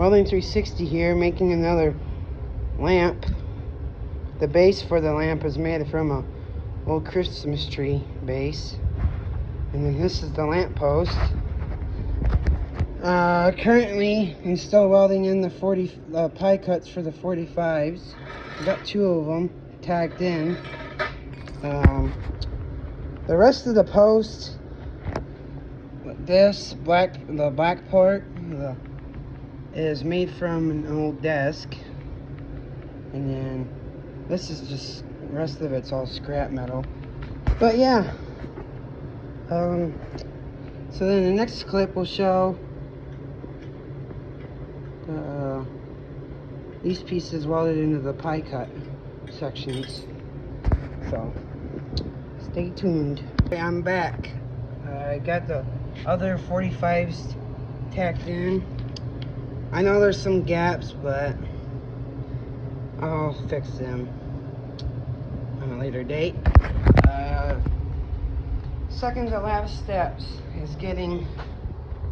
Welding 360 here, making another lamp. The base for the lamp is made from a old Christmas tree base. And then this is the lamp post. Currently, I'm still welding in the 40 pie cuts for the 45s. I got 2 of them tagged in. The rest of the post, the black part, is made from an old desk, and then this is just, the rest of it's all scrap metal. But yeah, so then the next clip will show these pieces welded into the pie cut sections. So stay tuned. Okay, I'm back. I got the other 45s tacked in. I know there's some gaps, but I'll fix them on a later date. Second to last steps is getting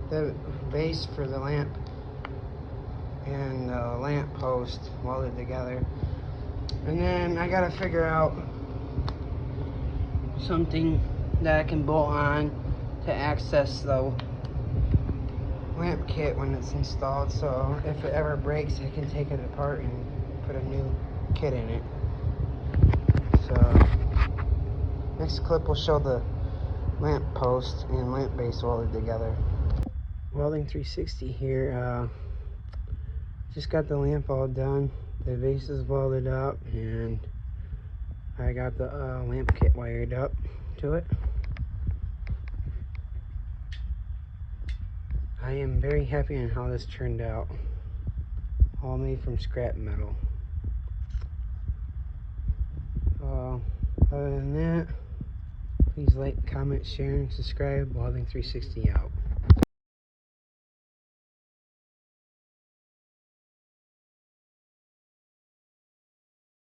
the base for the lamp and the lamp post welded together. And then I gotta figure out something that I can bolt on to access the lamp kit when it's installed, so if it ever breaks I can take it apart and put a new kit in it. So next clip will show the lamp post and lamp base welded together. Welding 360 here. Just got the lamp all done. The base is welded up and I got the lamp kit wired up to it. I am very happy on how this turned out. All made from scrap metal. Other than that, please like, comment, share, and subscribe. Welding 360 out.